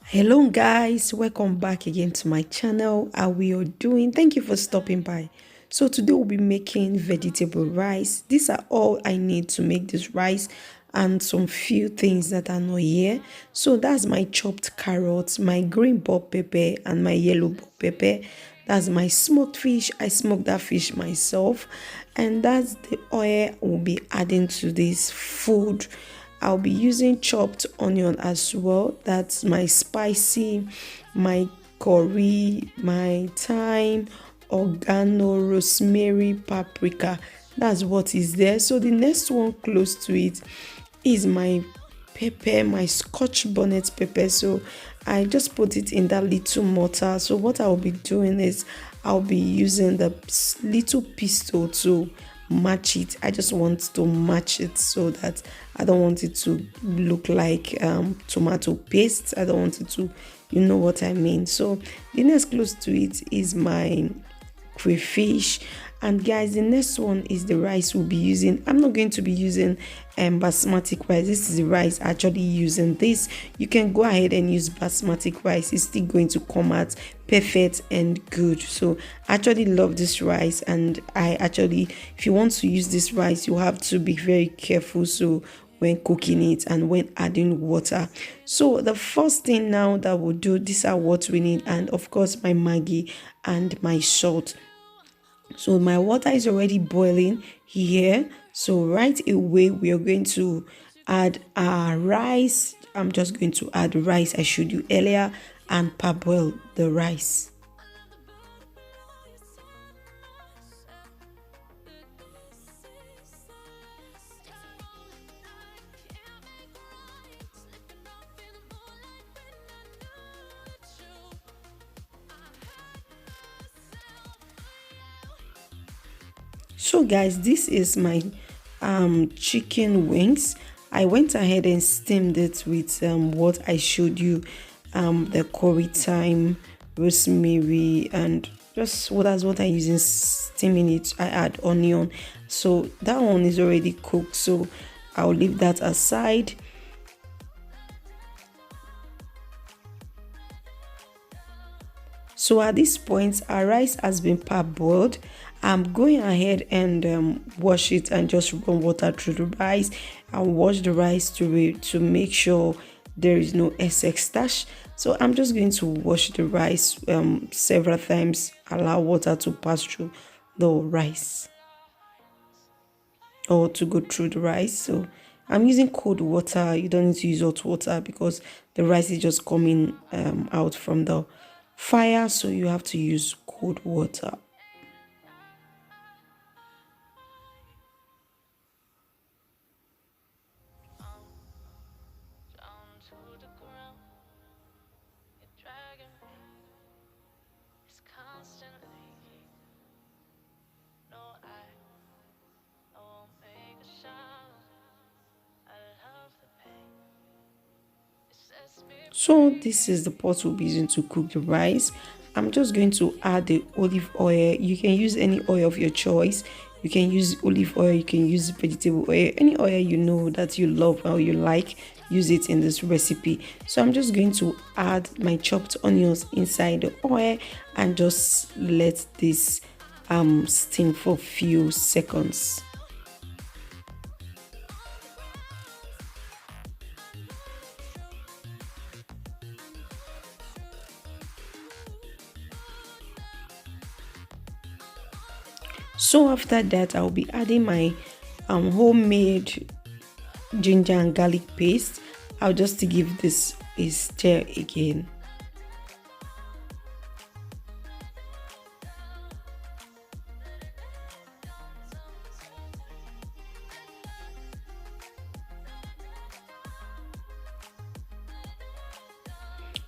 Hello guys, welcome back again to my channel. How we are doing? Thank you for stopping by. So today we'll be making vegetable rice. These are all I need to make this rice and some few things that are not here. So that's my chopped carrots, my green bell pepper and my yellow bell pepper. That's my smoked fish. I smoked that fish myself. And that's the oil we'll be adding to this food. I'll be using chopped onion as well. That's my spicy, my curry, my thyme, oregano, rosemary, paprika. That's what is there. So the next one close to it is my pepper, my scotch bonnet pepper. So I just put it in that little mortar. So what I'll be doing is I'll be using the little pistol to match it. I just want to match it so that I don't want it to look like tomato paste. I don't want it to, you know what I mean. So the next close to it is my crayfish. And guys, the next one is the rice we'll be using. I'm not going to be using basmati rice. This is the rice actually using this. You can go ahead and use basmati rice. It's still going to come out perfect and good. So I actually love this rice, and I actually, if you want to use this rice, you have to be very careful. So when cooking it and when adding water. So the first thing now that we'll do, these are what we need, and of course my Maggi and my salt. So my water is already boiling here. So right away we are going to add our rice. I'm just going to add rice I showed you earlier and parboil the rice. So guys, this is my chicken wings. I went ahead and steamed it with what I showed you, the curry thyme, rosemary, and just that's what I use in steaming it. I add onion. So that one is already cooked, so I'll leave that aside. So at this point, our rice has been parboiled. I'm going ahead and wash it and just run water through the rice and wash the rice to make sure there is no excess starch. So I'm just going to wash the rice several times, allow water to pass through the rice or to go through the rice. So I'm using cold water. You don't need to use hot water because the rice is just coming out from the fire, so you have to use cold water. So this is the pot we'll be using to cook the rice. I'm just going to add the olive oil. You can use any oil of your choice. You can use olive oil, you can use vegetable oil, any oil you know that you love or you like, use it in this recipe. So I'm just going to add my chopped onions inside the oil and just let this steam for a few seconds. So after that, I'll be adding my homemade ginger and garlic paste. I'll just give this a stir again.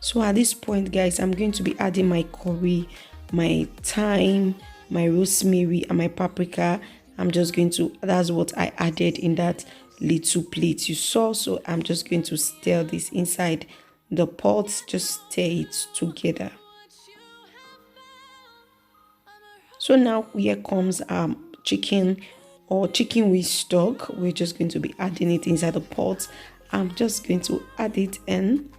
So at this point, guys, I'm going to be adding my curry, my thyme, my rosemary, and my paprika. I'm just going to, that's what I added in that little plate you saw. So I'm just going to stir this inside the pot, just stir it together. So now here comes chicken or chicken with stock. We're just going to be adding it inside the pot. I'm just going to add it in.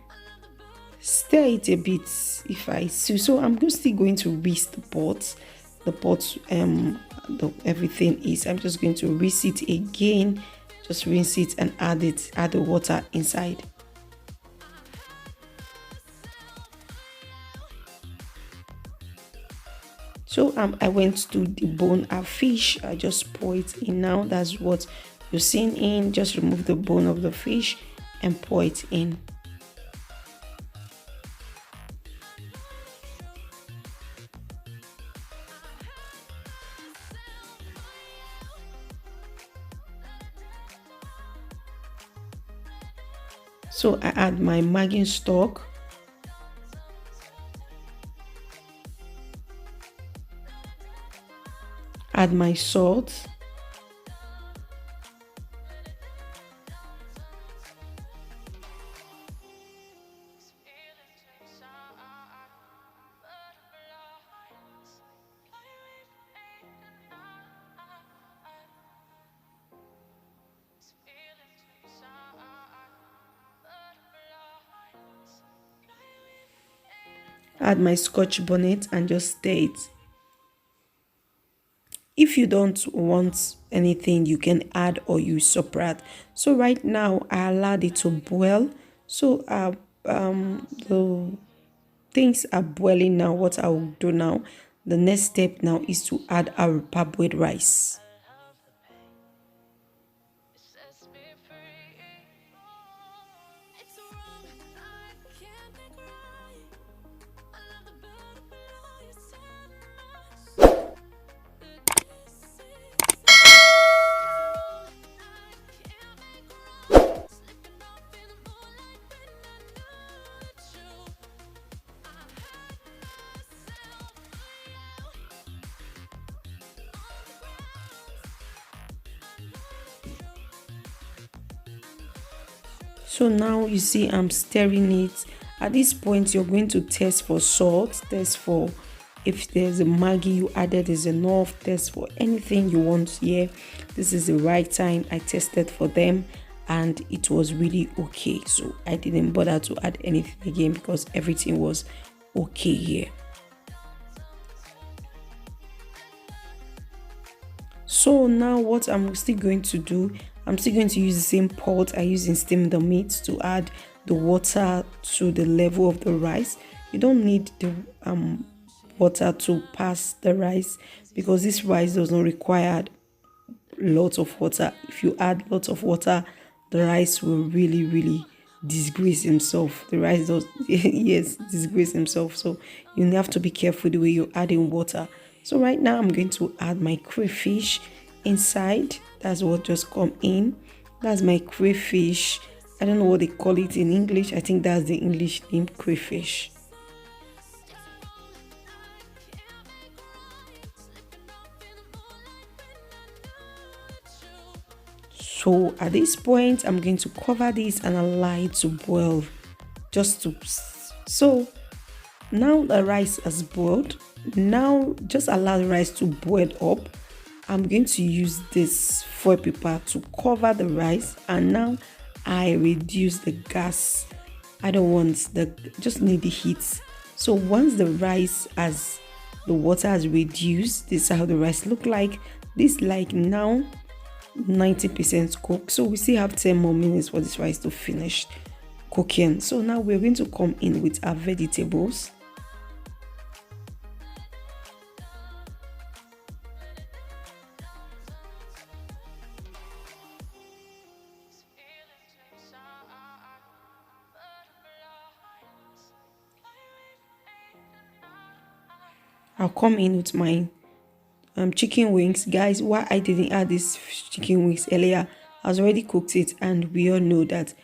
stir it a bit if I see. So I'm just still going to whisk the pot everything is. I'm just going to rinse it again, just rinse it and add the water inside. So I went to debone our fish. I just pour it in now. That's what you're seeing in. Just remove the bone of the fish and pour it in. So I add my Maggi stock. Add my salt. Add my scotch bonnet and just stir it. If you don't want anything, you can add or use subtract. So right now I allowed it to boil. So the things are boiling now. What I will do now, the next step now is to add our parboiled rice. So now you see I'm stirring it. At this point, you're going to test for salt, test for if there's a Maggi you added is enough, test for anything you want here. This is the right time. I tested for them and it was really okay. So I didn't bother to add anything again because everything was okay here. So now what I'm still going to do, I'm still going to use the same pot I used in steaming the meat to add the water to the level of the rice. You don't need the water to pass the rice because this rice does not require lots of water. If you add lots of water, the rice will really disgrace himself. The rice does yes, disgrace himself. So you have to be careful the way you're adding water. So right now I'm going to add my crayfish inside. That's what just come in. That's my crayfish. I don't know what they call it in English. I think that's the English name, crayfish. So at this point, I'm going to cover this and allow it to boil. So now the rice has boiled. Now just allow the rice to boil up. I'm going to use this foil paper to cover the rice, and now I reduce the gas. I don't want just need the heat. So once the water has reduced, this is how the rice look like. This like now 90% cooked. So we still have 10 more minutes for this rice to finish cooking. So now we're going to come in with our vegetables. I'll come in with my chicken wings. Guys, why I didn't add this chicken wings earlier, I was already cooked it, and we all know that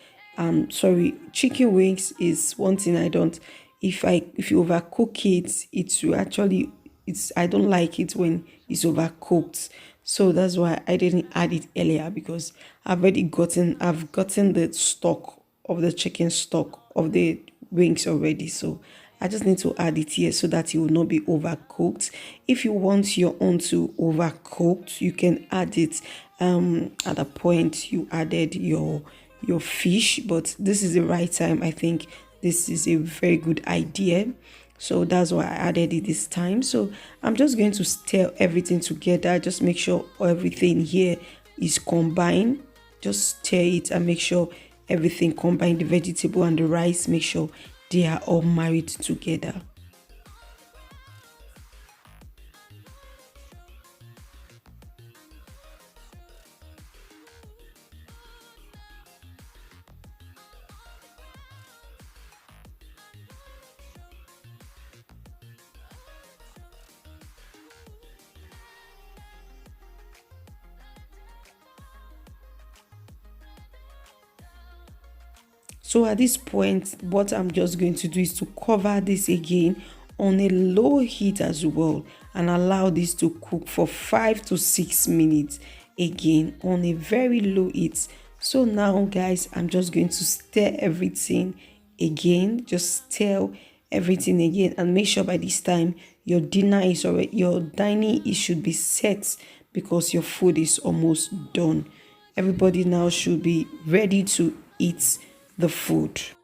chicken wings is one thing I don't. If you overcook it, it will actually, I don't like it when it's overcooked. So that's why I didn't add it earlier, because I've gotten the stock of the chicken stock of the wings already. So I just need to add it here so that it will not be overcooked. If you want your own to overcooked, you can add it at a point you added your fish, but this is the right time. I think this is a very good idea. So that's why I added it this time. So I'm just going to stir everything together. Just make sure everything here is combined. Just stir it and make sure everything combined, the vegetable and the rice, make sure they are all married together. So at this point, what I'm just going to do is to cover this again on a low heat as well and allow this to cook for 5 to 6 minutes again on a very low heat. So now guys, I'm just going to stir everything again. Just stir everything again and make sure by this time your dinner is already, your dining, it should be set because your food is almost done. Everybody now should be ready to eat the food.